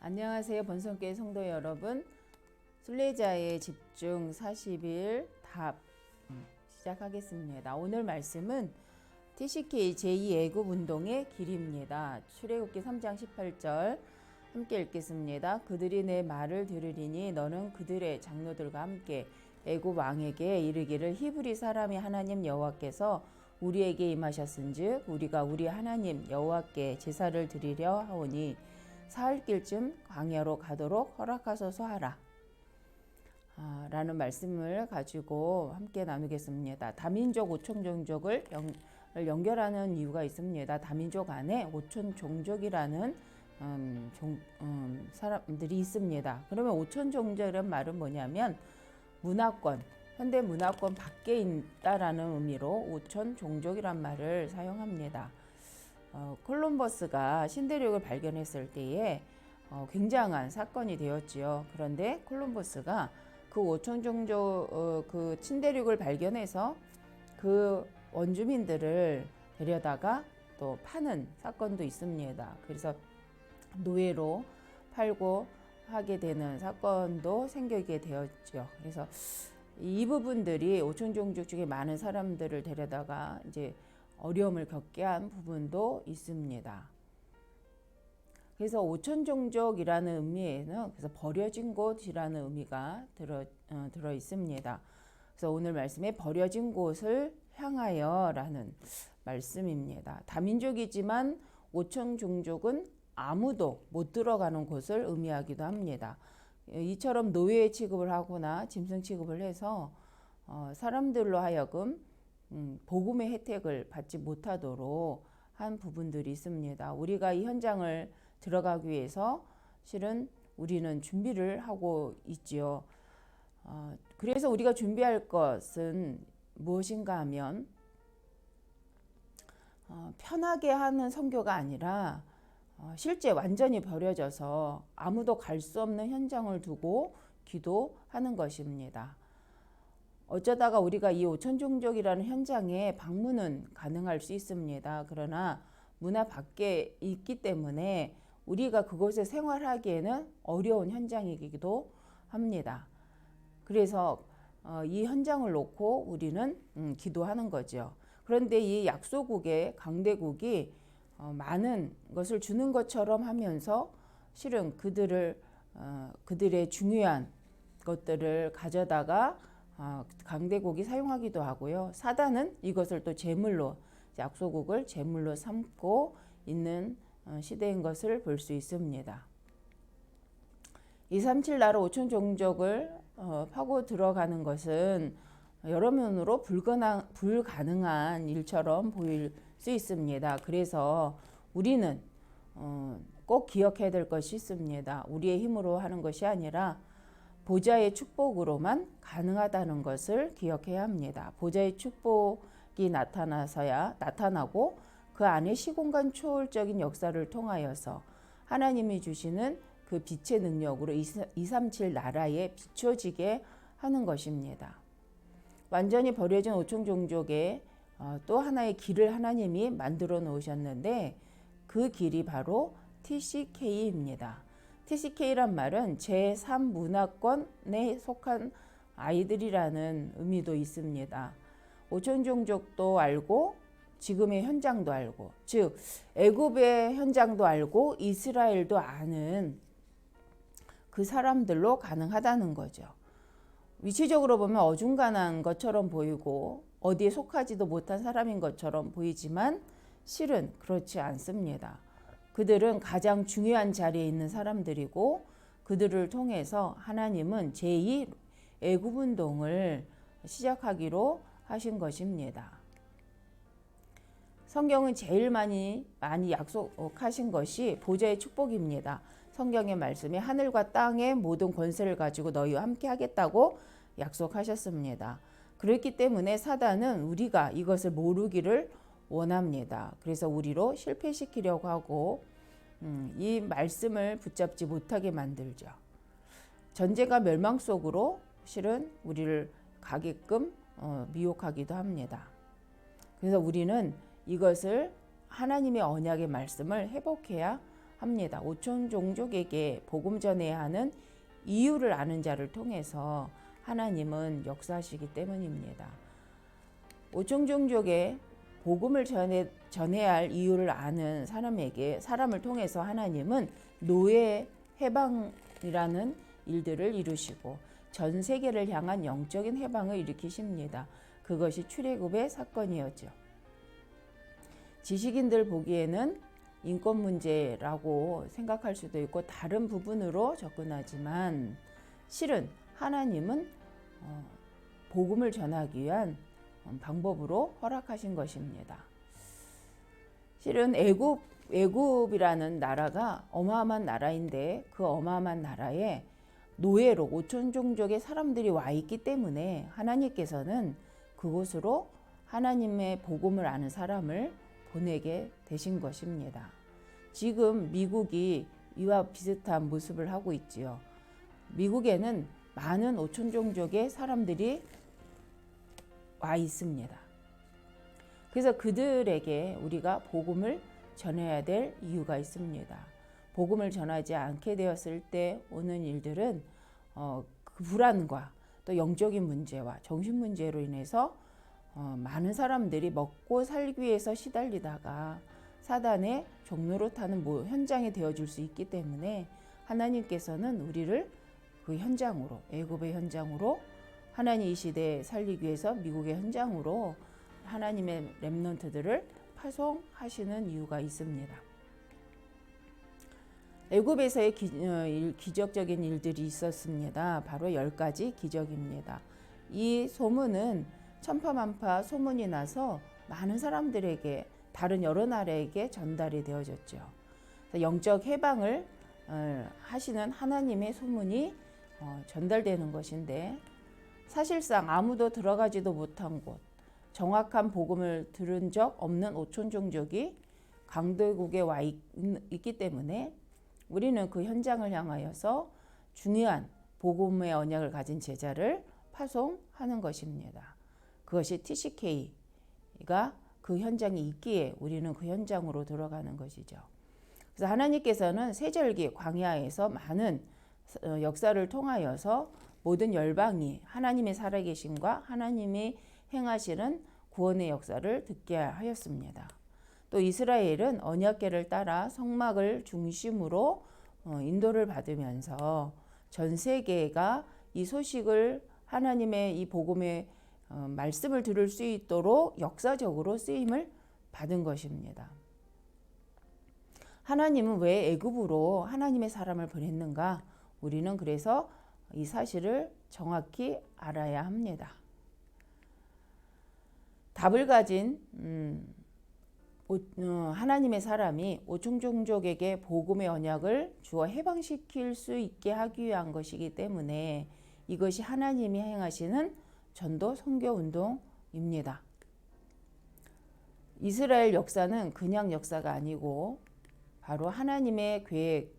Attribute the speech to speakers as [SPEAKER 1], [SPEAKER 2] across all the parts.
[SPEAKER 1] 안녕하세요. 본성교회 성도 여러분. 순례자의 집중 40일 답 시작하겠습니다. 오늘 말씀은 TCK 제2애굽운동의 길입니다. 출애굽기 3장 18절 함께 읽겠습니다. 그들이 내 말을 들으리니 너는 그들의 장로들과 함께 애굽 왕에게 이르기를 히브리 사람이 하나님 여호와께서 우리에게 임하셨은즉 우리가 우리 하나님 여호와께 제사를 드리려 하오니 사흘길쯤 광야로 가도록 허락하소서 하라. 라는 말씀을 가지고 함께 나누겠습니다. 다민족 오촌 종족을 연결하는 이유가 있습니다. 다민족 안에 오촌 종족이라는 사람들이 있습니다. 그러면 오촌 종족이라는 말은 뭐냐면 문화권, 현대 문화권 밖에 있다라는 의미로 오촌 종족이란 말을 사용합니다. 콜럼버스가 신대륙을 발견했을 때에 굉장한 사건이 되었지요. 그런데 콜럼버스가 그 오촌 종족 그 신대륙을 발견해서 그 원주민들을 데려다가 또 파는 사건도 있습니다. 그래서 노예로 팔고 하게 되는 사건도 생기게 되었죠. 그래서 이 부분들이 오촌 종족 중에 많은 사람들을 데려다가 이제 어려움을 겪게 한 부분도 있습니다. 그래서 오촌 종족이라는 의미에는 그래서 버려진 곳이라는 의미가 들어 있습니다. 그래서 오늘 말씀에 버려진 곳을 향하여라는 말씀입니다. 다민족이지만 오촌 종족은 아무도 못 들어가는 곳을 의미하기도 합니다. 이처럼 노예 취급을 하거나 짐승 취급을 해서 사람들로 하여금 복음의 혜택을 받지 못하도록 한 부분들이 있습니다. 우리가 이 현장을 들어가기 위해서 실은 우리는 준비를 하고 있지요. 그래서 우리가 준비할 것은 무엇인가 하면 편하게 하는 선교가 아니라 실제 완전히 버려져서 아무도 갈 수 없는 현장을 두고 기도하는 것입니다. 어쩌다가 우리가 이 오촌 종족이라는 현장에 방문은 가능할 수 있습니다. 그러나 문화 밖에 있기 때문에 우리가 그곳에 생활하기에는 어려운 현장이기도 합니다. 그래서 이 현장을 놓고 우리는 기도하는 거죠. 그런데 이 약소국의 강대국이 많은 것을 주는 것처럼 하면서 실은 그들의 중요한 것들을 가져다가 강대국이 사용하기도 하고요. 사단은 이것을 또 제물로 약소국을 제물로 삼고 있는 시대인 것을 볼 수 있습니다. 237 나라 오촌 종족을 파고 들어가는 것은 여러 면으로 불가능한 일처럼 보일 수 있습니다. 그래서 우리는 꼭 기억해야 될 것이 있습니다. 우리의 힘으로 하는 것이 아니라 보좌의 축복으로만 가능하다는 것을 기억해야 합니다. 보좌의 축복이 나타나고 그 안에 시공간 초월적인 역사를 통하여서 하나님이 주시는 그 빛의 능력으로 237 나라에 비춰지게 하는 것입니다. 완전히 버려진 오촌 종족의 또 하나의 길을 하나님이 만들어 놓으셨는데 그 길이 바로 TCK입니다. TCK란 말은 제3문화권에 속한 아이들이라는 의미도 있습니다. 오촌 종족도 알고 지금의 현장도 알고, 즉 애굽의 현장도 알고 이스라엘도 아는 그 사람들로 가능하다는 거죠. 위치적으로 보면 어중간한 것처럼 보이고 어디에 속하지도 못한 사람인 것처럼 보이지만 실은 그렇지 않습니다. 그들은 가장 중요한 자리에 있는 사람들이고 그들을 통해서 하나님은 제2 애굽운동을 시작하기로 하신 것입니다. 성경은 제일 많이 약속하신 것이 보좌의 축복입니다. 성경의 말씀에 하늘과 땅의 모든 권세를 가지고 너희와 함께 하겠다고 약속하셨습니다. 그렇기 때문에 사단은 우리가 이것을 모르기를 원합니다. 그래서 우리로 실패시키려고 하고 이 말씀을 붙잡지 못하게 만들죠. 전쟁과 멸망 속으로 실은 우리를 가게끔 미혹하기도 합니다. 그래서 우리는 이것을 하나님의 언약의 말씀을 회복해야 합니다. 오촌 종족에게 복음 전해야 하는 이유를 아는 자를 통해서 하나님은 역사하시기 때문입니다. 오촌 종족에 복음을 전해야 할 이유를 아는 사람을 통해서 하나님은 노예 해방이라는 일들을 이루시고 전 세계를 향한 영적인 해방을 일으키십니다. 그것이 출애굽의 사건이었죠. 지식인들 보기에는 인권 문제라고 생각할 수도 있고 다른 부분으로 접근하지만 실은 하나님은 복음을 전하기 위한 방법으로 허락하신 것입니다. 실은 애굽이라는 나라가 어마어마한 나라인데 그 어마어마한 나라에 노예로 오촌 종족의 사람들이 와 있기 때문에 하나님께서는 그곳으로 하나님의 복음을 아는 사람을 보내게 되신 것입니다. 지금 미국이 이와 비슷한 모습을 하고 있지요. 미국에는 많은 오촌 종족의 사람들이 와 있습니다. 그래서 그들에게 우리가 복음을 전해야 될 이유가 있습니다. 복음을 전하지 않게 되었을 때 오는 일들은 그 불안과 또 영적인 문제와 정신 문제로 인해서 많은 사람들이 먹고 살기 위해서 시달리다가 사단의 종로로 타는 현장이 되어줄 수 있기 때문에 하나님께서는 우리를 그 현장으로, 애굽의 현장으로, 하나님 이 시대에 살리기 위해서 미국의 현장으로 하나님의 렘넌트들을 파송하시는 이유가 있습니다. 애굽에서의 기적적인 일들이 있었습니다. 바로 10가지 기적입니다. 이 소문은 천파만파 소문이 나서 많은 사람들에게 다른 여러 나라에게 전달이 되어졌죠. 영적 해방을 하시는 하나님의 소문이 전달되는 것인데 사실상 아무도 들어가지도 못한 곳, 정확한 복음을 들은 적 없는 오촌 종족이 강대국에 와 있기 때문에 우리는 그 현장을 향하여서 중요한 복음의 언약을 가진 제자를 파송하는 것입니다. 그것이 TCK가 그 현장에 있기에 우리는 그 현장으로 들어가는 것이죠. 그래서 하나님께서는 세절기 광야에서 많은 역사를 통하여서 모든 열방이 하나님의 살아계심과 하나님이 행하시는 구원의 역사를 듣게 하였습니다. 또 이스라엘은 언약궤를 따라 성막을 중심으로 인도를 받으면서 전 세계가 이 소식을 하나님의 이 복음의 말씀을 들을 수 있도록 역사적으로 쓰임을 받은 것입니다. 하나님은 왜 애굽으로 하나님의 사람을 보냈는가? 우리는 그래서 이 사실을 정확히 알아야 합니다. 답을 가진 하나님의 사람이 오촌 종족에게 복음의 언약을 주어 해방시킬 수 있게 하기 위한 것이기 때문에 이것이 하나님이 행하시는 전도 선교 운동입니다. 이스라엘 역사는 그냥 역사가 아니고 바로 하나님의 계획,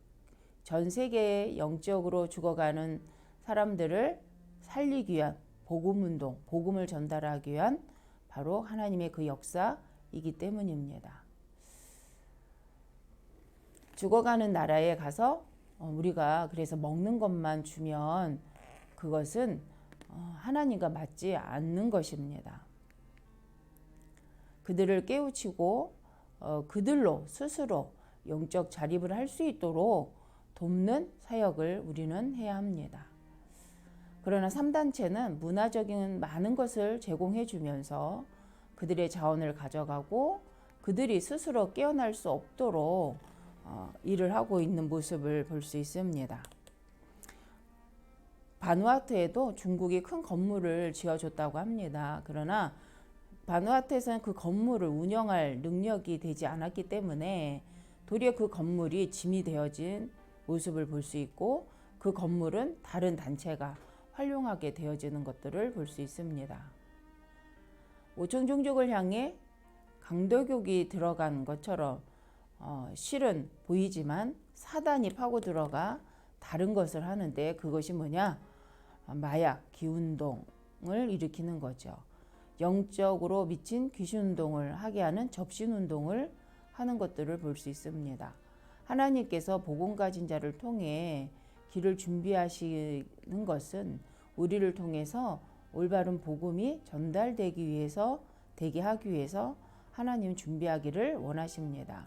[SPEAKER 1] 전 세계에 영적으로 죽어가는 사람들을 살리기 위한 복음 운동, 복음을 전달하기 위한 바로 하나님의 그 역사이기 때문입니다. 죽어가는 나라에 가서 우리가 그래서 먹는 것만 주면 그것은 하나님과 맞지 않는 것입니다. 그들을 깨우치고 그들로 스스로 영적 자립을 할 수 있도록 돕는 사역을 우리는 해야 합니다. 그러나 3단체는 문화적인 많은 것을 제공해 주면서 그들의 자원을 가져가고 그들이 스스로 깨어날 수 없도록 일을 하고 있는 모습을 볼 수 있습니다. 바누아투에도 중국이 큰 건물을 지어줬다고 합니다. 그러나 바누아투에서는 그 건물을 운영할 능력이 되지 않았기 때문에 도리어 그 건물이 짐이 되어진 모습을 볼 수 있고 그 건물은 다른 단체가 활용하게 되어지는 것들을 볼 수 있습니다. 오촌 종족을 향해 강도국이 들어간 것처럼 실은 보이지만 사단이 파고 들어가 다른 것을 하는데 그것이 뭐냐? 마약, 기운동을 일으키는 거죠. 영적으로 미친 귀신운동을 하게 하는 접신운동을 하는 것들을 볼 수 있습니다. 하나님께서 복음 가진 자를 통해 길을 준비하시는 것은 우리를 통해서 올바른 복음이 전달되기 위해서, 되게 하기 위해서 하나님 준비하기를 원하십니다.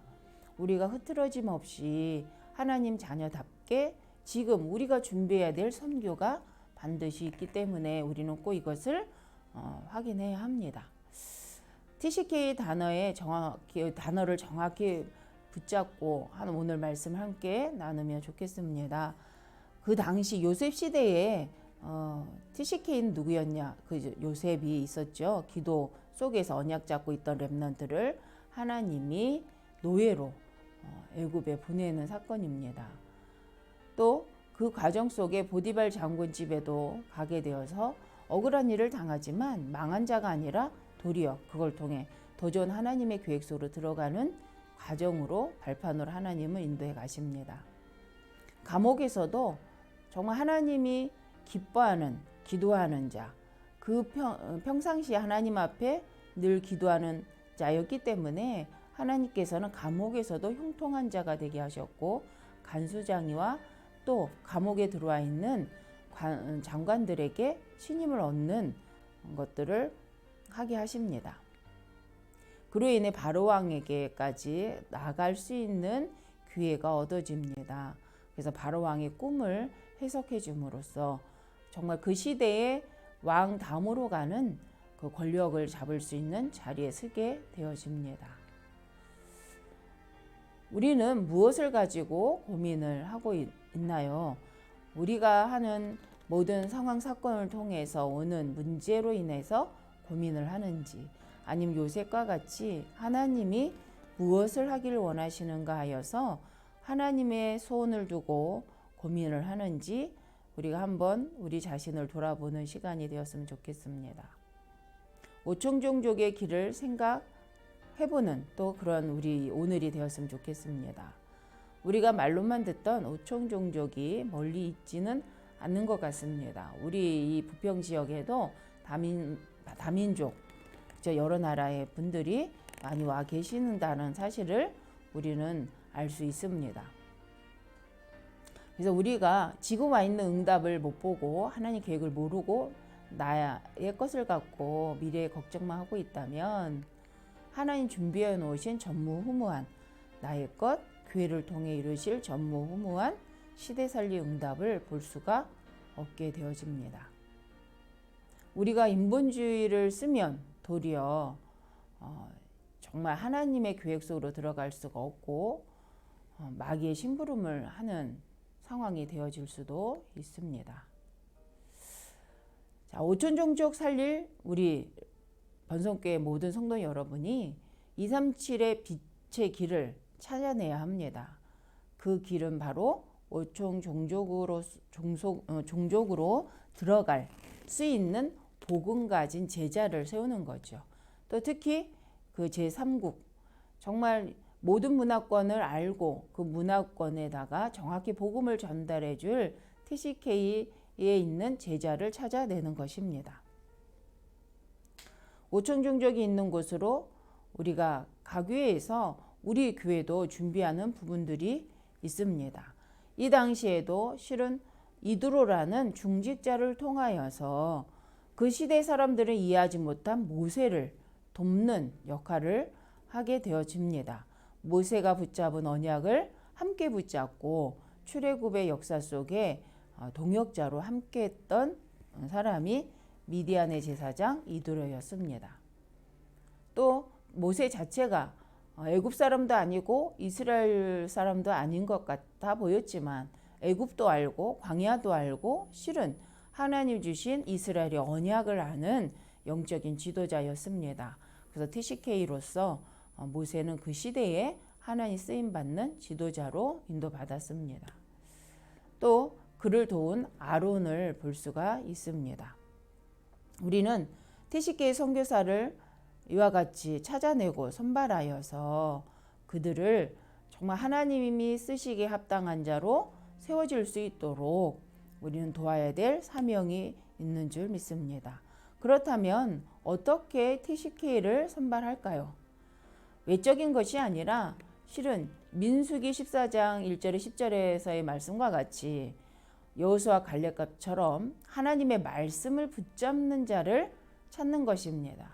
[SPEAKER 1] 우리가 흐트러짐 없이 하나님 자녀답게 지금 우리가 준비해야 될 선교가 반드시 있기 때문에 우리는 꼭 이것을 확인해야 합니다. TCK 단어를 정확히 붙잡고 오늘 말씀을 함께 나누면 좋겠습니다. 그 당시 요셉 시대에 TCK는 누구였냐? 그 요셉이 있었죠. 기도 속에서 언약 잡고 있던 렘넌트를 하나님이 노예로 애굽에 보내는 사건입니다. 또 그 과정 속에 보디발 장군 집에도 가게 되어서 억울한 일을 당하지만 망한 자가 아니라 도리어 그걸 통해 더 좋은 하나님의 계획 속으로 들어가는 과정으로 발판으로 하나님을 인도해 가십니다. 감옥에서도 정말 하나님이 기뻐하는 기도하는 자, 그 평상시에 하나님 앞에 늘 기도하는 자였기 때문에 하나님께서는 감옥에서도 형통한 자가 되게 하셨고, 간수장이와 또 감옥에 들어와 있는 장관들에게 신임을 얻는 것들을 하게 하십니다. 그로 인해 바로 왕에게까지 나아갈 수 있는 기회가 얻어집니다. 그래서 바로 왕의 꿈을 해석해 줌으로써 정말 그 시대의 왕 다음으로 가는 그 권력을 잡을 수 있는 자리에 서게 되어집니다. 우리는 무엇을 가지고 고민을 하고 있나요? 우리가 하는 모든 상황 사건을 통해서 오는 문제로 인해서 고민을 하는지, 아니면 요셉과 같이 하나님이 무엇을 하기를 원하시는가 하여서 하나님의 소원을 두고 고민을 하는지 우리가 한번 우리 자신을 돌아보는 시간이 되었으면 좋겠습니다. 오총종족의 길을 생각해보는 또 그런 우리 오늘이 되었으면 좋겠습니다. 우리가 말로만 듣던 오총종족이 멀리 있지는 않는 것 같습니다. 우리 이 부평 지역에도 다민족, 여러 나라의 분들이 많이 와 계시는다는 사실을 우리는 알 수 있습니다. 그래서 우리가 지금 와 있는 응답을 못 보고 하나님 계획을 모르고 나의 것을 갖고 미래의 걱정만 하고 있다면 하나님 준비해 놓으신 전무후무한 나의 것, 교회를 통해 이루실 전무후무한 시대살리 응답을 볼 수가 없게 되어집니다. 우리가 인본주의를 쓰면 도리어 정말 하나님의 계획 속으로 들어갈 수가 없고 마귀의 심부름을 하는 상황이 되어질 수도 있습니다. 자, 오촌종족 살릴 우리 번성교회 모든 성도 여러분이 237의 빛의 길을 찾아내야 합니다. 그 길은 바로 오총 종족으로 들어갈 수 있는 복음 가진 제자를 세우는 거죠. 또 특히 그 제3국 정말 모든 문화권을 알고 그 문화권에다가 정확히 복음을 전달해 줄 TCK에 있는 제자를 찾아내는 것입니다. 오총종족이 있는 곳으로 우리가 가교회에서 우리 교회도 준비하는 부분들이 있습니다. 이 당시에도 실은 이드로라는 중직자를 통하여서 그 시대 사람들은 이해하지 못한 모세를 돕는 역할을 하게 되어집니다. 모세가 붙잡은 언약을 함께 붙잡고 출애굽의 역사 속에 동역자로 함께했던 사람이 미디안의 제사장 이드로였습니다. 또 모세 자체가 애굽 사람도 아니고 이스라엘 사람도 아닌 것 같아 보였지만 애굽도 알고 광야도 알고 실은 하나님 주신 이스라엘의 언약을 아는 영적인 지도자였습니다. 그래서 TCK로서 모세는 그 시대에 하나님 쓰임받는 지도자로 인도받았습니다. 또 그를 도운 아론을 볼 수가 있습니다. 우리는 TCK 선교사를 이와 같이 찾아내고 선발하여서 그들을 정말 하나님이 쓰시기에 합당한 자로 세워질 수 있도록 우리는 도와야 될 사명이 있는 줄 믿습니다. 그렇다면 어떻게 TCK를 선발할까요? 외적인 것이 아니라 실은 민수기 14장 1절에 10절에서의 말씀과 같이 여호수아 갈렙처럼 하나님의 말씀을 붙잡는 자를 찾는 것입니다.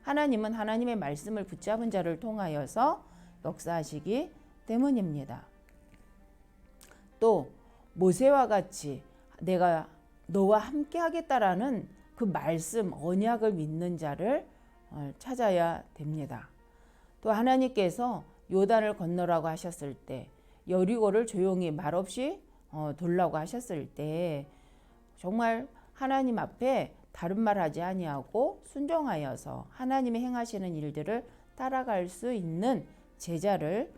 [SPEAKER 1] 하나님은 하나님의 말씀을 붙잡은 자를 통하여서 역사하시기 때문입니다. 또 모세와 같이 내가 너와 함께 하겠다라는 그 말씀, 언약을 믿는 자를 찾아야 됩니다. 또 하나님께서 요단을 건너라고 하셨을 때, 여리고를 조용히 말없이 돌라고 하셨을 때 정말 하나님 앞에 다른 말 하지 아니하고 순종하여서 하나님이 행하시는 일들을 따라갈 수 있는 제자를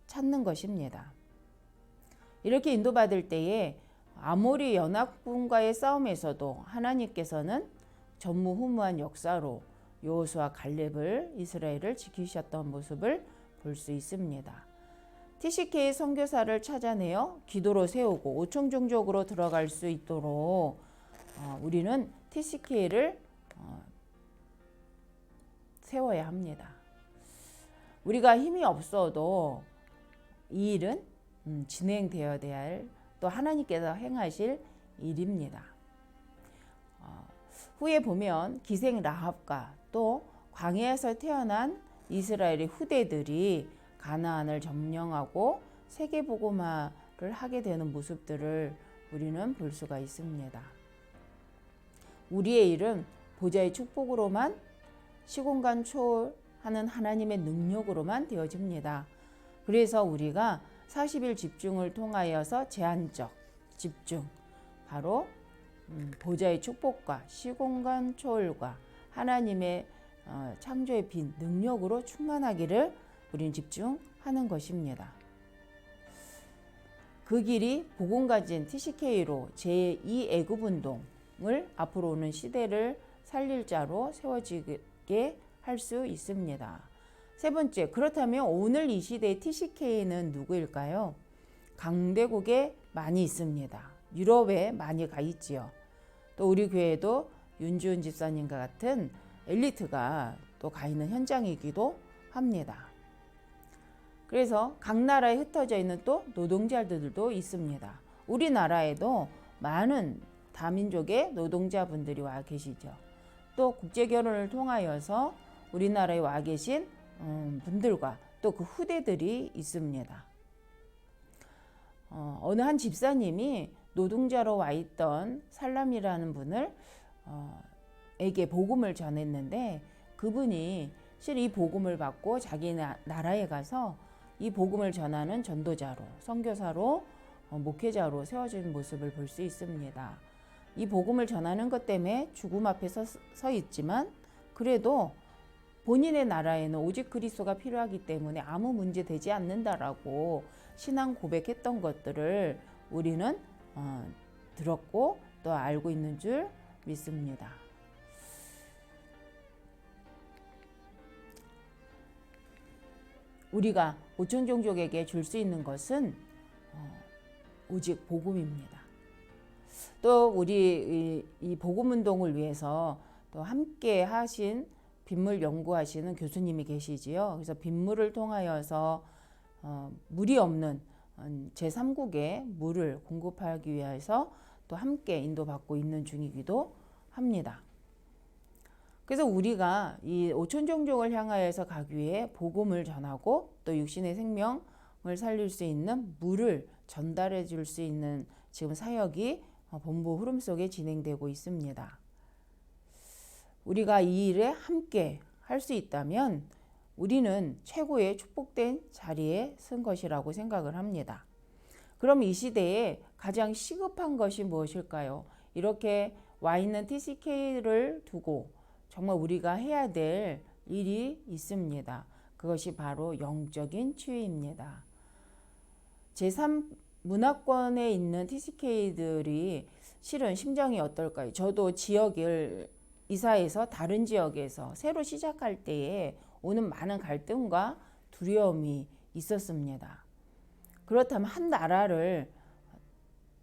[SPEAKER 1] 찾는 것입니다. 이렇게 인도받을 때에 아모리 연합군과의 싸움에서도 하나님께서는 전무후무한 역사로 여호수아 갈렙을 이스라엘을 지키셨던 모습을 볼 수 있습니다. TCK 선교사를 찾아내어 기도로 세우고 오총종족으로 들어갈 수 있도록 우리는 TCK를 세워야 합니다. 우리가 힘이 없어도 이 일은 진행되어야 할 또 하나님께서 행하실 일입니다. 후에 보면 기생 라합과 또 광야에서 태어난 이스라엘의 후대들이 가나안을 점령하고 세계복음화를 하게 되는 모습들을 우리는 볼 수가 있습니다. 우리의 일은 보좌의 축복으로만 시공간 초월하는 하나님의 능력으로만 되어집니다. 그래서 우리가 40일 집중을 통하여서 제한적 집중, 바로 보좌의 축복과 시공간 초월과 하나님의 창조의 빈 능력으로 충만하기를 우리는 집중하는 것입니다. 그 길이 복음 가진 TCK로 제2 애굽운동을 앞으로 오는 시대를 살릴 자로 세워지게 할 수 있습니다. 세 번째, 그렇다면 오늘 이 시대의 TCK는 누구일까요? 강대국에 많이 있습니다. 유럽에 많이 가 있지요. 또 우리 교회에도 윤주은 집사님과 같은 엘리트가 또 가 있는 현장이기도 합니다. 그래서 각 나라에 흩어져 있는 또 노동자들도 있습니다. 우리나라에도 많은 다민족의 노동자분들이 와 계시죠. 또 국제결혼을 통하여서 우리나라에 와 계신 분들과 또 그 후대들이 있습니다. 어느 한 집사님이 노동자로 와 있던 살람이라는 분을 에게 복음을 전했는데 그분이 실 이 복음을 받고 자기 나라에 가서 이 복음을 전하는 전도자로, 선교사로, 목회자로 세워진 모습을 볼 수 있습니다. 이 복음을 전하는 것 때문에 죽음 앞에 서 있지만 그래도 본인의 나라에는 오직 그리스도가 필요하기 때문에 아무 문제 되지 않는다라고 신앙 고백했던 것들을 우리는 들었고 또 알고 있는 줄 믿습니다. 우리가 오천종족에게 줄 수 있는 것은 오직 복음입니다. 또 우리 이 복음운동을 위해서 또 함께 하신 빗물 연구하시는 교수님이 계시지요. 그래서 빗물을 통하여서 물이 없는 제3국에 물을 공급하기 위해서 또 함께 인도받고 있는 중이기도 합니다. 그래서 우리가 이 오천종족을 향하여서 가기 위해 복음을 전하고 또 육신의 생명을 살릴 수 있는 물을 전달해 줄 수 있는 지금 사역이 본부 흐름 속에 진행되고 있습니다. 우리가 이 일에 함께 할 수 있다면 우리는 최고의 축복된 자리에 쓴 것이라고 생각을 합니다. 그럼 이 시대에 가장 시급한 것이 무엇일까요? 이렇게 와 있는 TCK를 두고 정말 우리가 해야 될 일이 있습니다. 그것이 바로 영적인 치유입니다. 제3문화권에 있는 TCK들이 실은 심정이 어떨까요? 저도 지역을 이사해서 다른 지역에서 새로 시작할 때에 오는 많은 갈등과 두려움이 있었습니다. 그렇다면 한 나라를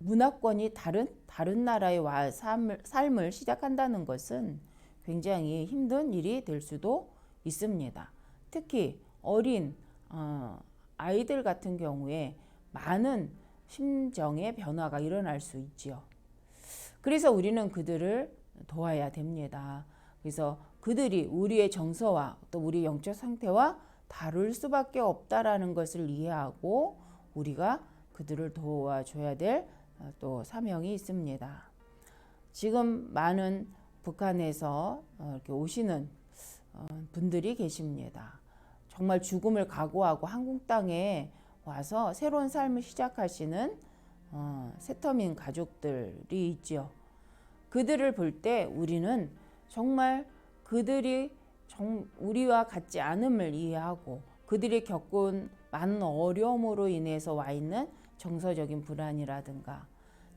[SPEAKER 1] 문화권이 다른 나라에 와 삶을 시작한다는 것은 굉장히 힘든 일이 될 수도 있습니다. 특히 어린 아이들 같은 경우에 많은 심정의 변화가 일어날 수 있지요. 그래서 우리는 그들을 도와야 됩니다. 그래서 그들이 우리의 정서와 또 우리 영적 상태와 다를 수밖에 없다라는 것을 이해하고 우리가 그들을 도와줘야 될 또 사명이 있습니다. 지금 많은 북한에서 이렇게 오시는 분들이 계십니다. 정말 죽음을 각오하고 한국 땅에 와서 새로운 삶을 시작하시는 세터민 가족들이 있죠. 그들을 볼 때 우리는 정말 그들이 우리와 같지 않음을 이해하고 그들이 겪은 많은 어려움으로 인해서 와 있는 정서적인 불안이라든가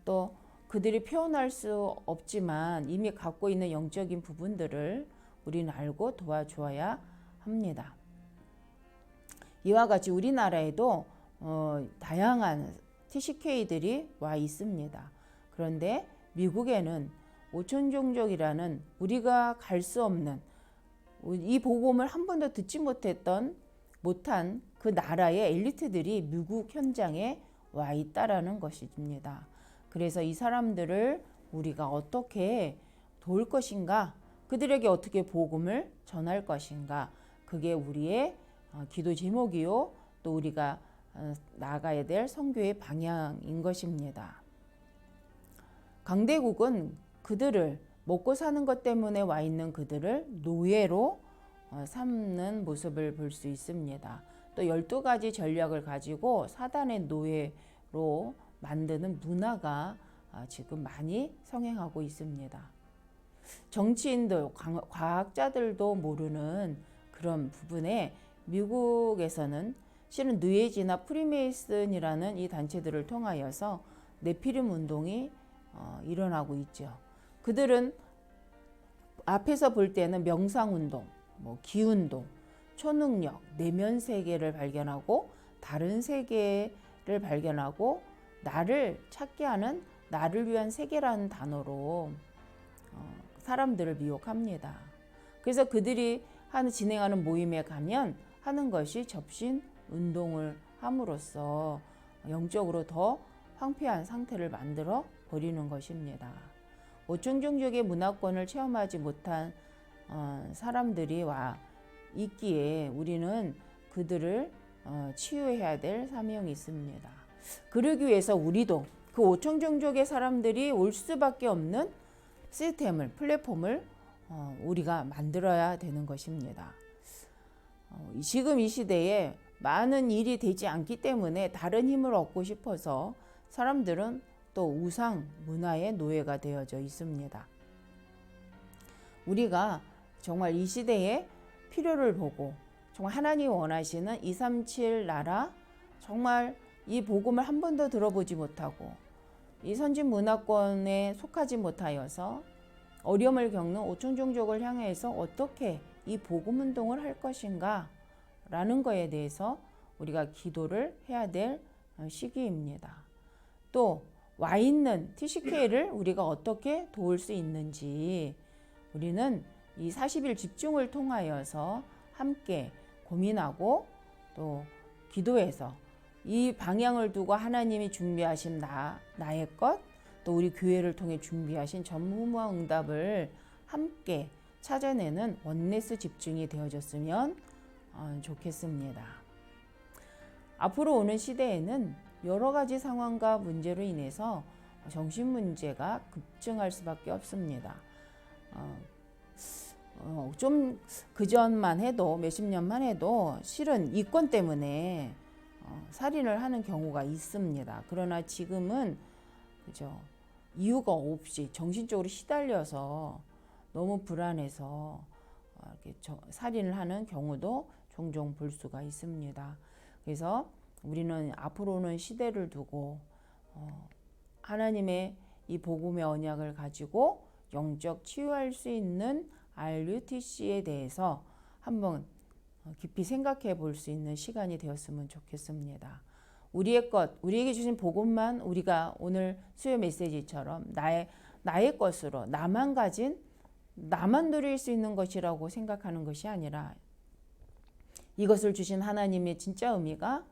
[SPEAKER 1] 또 그들이 표현할 수 없지만 이미 갖고 있는 영적인 부분들을 우리는 알고 도와주어야 합니다. 이와 같이 우리나라에도 다양한 TCK들이 와 있습니다. 그런데 미국에는 오촌종족이라는 우리가 갈 수 없는 이 복음을 한 번도 듣지 못한 그 나라의 엘리트들이 미국 현장에 와 있다라는 것입니다. 그래서 이 사람들을 우리가 어떻게 도울 것인가, 그들에게 어떻게 복음을 전할 것인가, 그게 우리의 기도 제목이요, 또 우리가 나아가야 될 선교의 방향인 것입니다. 강대국은 그들을 먹고 사는 것 때문에 와 있는 그들을 노예로 삼는 모습을 볼 수 있습니다. 또 12가지 전략을 가지고 사단의 노예로 만드는 문화가 지금 많이 성행하고 있습니다. 정치인들, 과학자들도 모르는 그런 부분에 미국에서는 실은 뉴에이지나 프리메이슨이라는 이 단체들을 통하여서 네피림 운동이 일어나고 있죠. 그들은 앞에서 볼 때는 명상운동, 기운동, 초능력, 내면 세계를 발견하고 다른 세계를 발견하고 나를 찾게 하는 나를 위한 세계라는 단어로 사람들을 미혹합니다. 그래서 그들이 진행하는 모임에 가면 하는 것이 접신 운동을 함으로써 영적으로 더 황폐한 상태를 만들어 버리는 것입니다. 오촌종족의 문화권을 체험하지 못한 사람들이 와 있기에 우리는 그들을 치유해야 될 사명이 있습니다. 그러기 위해서 우리도 그 오촌종족의 사람들이 올 수밖에 없는 시스템을, 플랫폼을 우리가 만들어야 되는 것입니다. 지금 이 시대에 많은 일이 되지 않기 때문에 다른 힘을 얻고 싶어서 사람들은 또 우상 문화의 노예가 되어져 있습니다. 우리가 정말 이 시대에 필요를 보고 정말 하나님이 원하시는 237 나라, 정말 이 복음을 한 번도 들어보지 못하고 이 선진 문화권에 속하지 못하여서 어려움을 겪는 오촌종족을 향해서 어떻게 이 복음 운동을 할 것인가 라는 거에 대해서 우리가 기도를 해야 될 시기입니다. 또 와 있는 TCK를 우리가 어떻게 도울 수 있는지 우리는 이 40일 집중을 통하여서 함께 고민하고 또 기도해서 이 방향을 두고 하나님이 준비하신 나의 것, 또 우리 교회를 통해 준비하신 전무후무한 응답을 함께 찾아내는 원네스 집중이 되어졌으면 좋겠습니다. 앞으로 오는 시대에는 여러 가지 상황과 문제로 인해서 정신 문제가 급증할 수밖에 없습니다. 좀 그전만 해도 몇십 년만 해도 실은 이권 때문에 살인을 하는 경우가 있습니다. 그러나 지금은 그죠, 이유가 없이 정신적으로 시달려서 너무 불안해서 이렇게 살인을 하는 경우도 종종 볼 수가 있습니다. 그래서 우리는 앞으로 오는 시대를 두고 하나님의 이 복음의 언약을 가지고 영적 치유할 수 있는 RUTC에 대해서 한번 깊이 생각해 볼 수 있는 시간이 되었으면 좋겠습니다. 우리의 것, 우리에게 주신 복음만 우리가 오늘 수요 메시지처럼 나의 것으로 나만 가진, 나만 누릴 수 있는 것이라고 생각하는 것이 아니라 이것을 주신 하나님의 진짜 의미가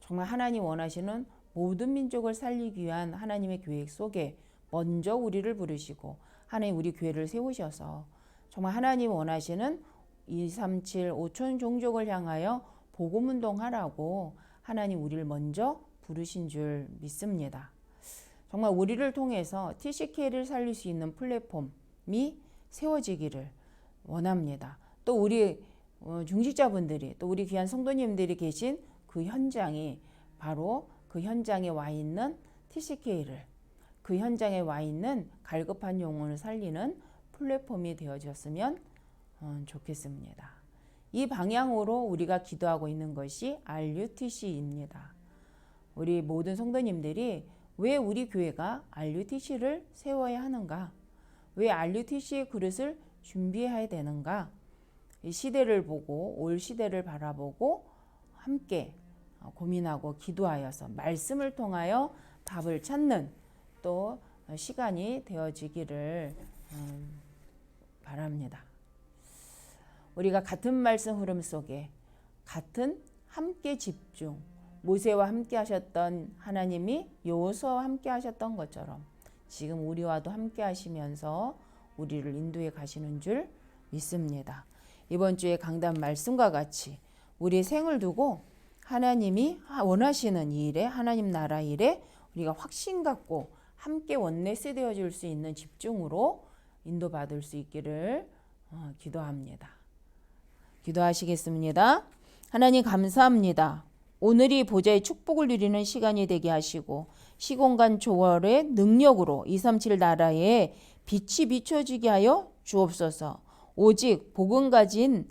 [SPEAKER 1] 정말 하나님 원하시는 모든 민족을 살리기 위한 하나님의 계획 속에 먼저 우리를 부르시고 하나님 우리 교회를 세우셔서 정말 하나님 원하시는 237 5천 종족을 향하여 복음운동하라고 하나님 우리를 먼저 부르신 줄 믿습니다. 정말 우리를 통해서 TCK를 살릴 수 있는 플랫폼이 세워지기를 원합니다. 또 우리 중직자분들이 또 우리 귀한 성도님들이 계신 그 현장이 바로 그 현장에 와 있는 TCK를 그 현장에 와 있는 갈급한 영혼을 살리는 플랫폼이 되어졌으면 좋겠습니다. 이 방향으로 우리가 기도하고 있는 것이 RUTC입니다. 우리 모든 성도님들이 왜 우리 교회가 RUTC를 세워야 하는가? 왜 RUTC의 그릇을 준비해야 되는가? 이 시대를 보고 올 시대를 바라보고 함께 고민하고 기도하여서 말씀을 통하여 답을 찾는 또 시간이 되어지기를 바랍니다. 우리가 같은 말씀 흐름 속에 같은 함께 집중, 모세와 함께 하셨던 하나님이 여호수아와 함께 하셨던 것처럼 지금 우리와도 함께 하시면서 우리를 인도해 가시는 줄 믿습니다. 이번 주에 강단 말씀과 같이 우리의 생을 두고 하나님이 원하시는 이 일에 하나님 나라 일에 우리가 확신 갖고 함께 원내스 되어질 수 있는 집중으로 인도받을 수 있기를 기도합니다. 기도하시겠습니다. 하나님 감사합니다. 오늘이 보좌의 축복을 누리는 시간이 되게 하시고 시공간 초월의 능력으로 237 나라에 빛이 비춰지게 하여 주옵소서. 오직 복음 가진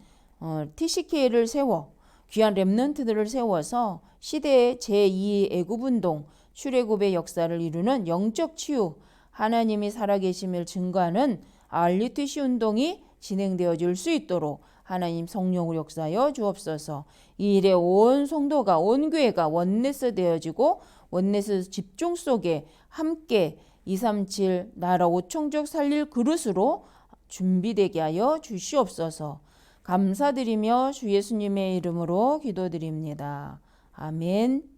[SPEAKER 1] TCK를 세워 귀한 렘넌트들을 세워서 시대의 제2 애굽운동 출애굽의 역사를 이루는 영적 치유 하나님이 살아계심을 증거하는 RUTC 운동이 진행되어질 수 있도록 하나님 성령으로 역사하여 주옵소서. 이 일에 온 성도가 온 교회가 원내스 되어지고 원내스 집중 속에 함께 237 나라 5총족 살릴 그릇으로 준비되게 하여 주시옵소서. 감사드리며 주 예수님의 이름으로 기도드립니다. 아멘.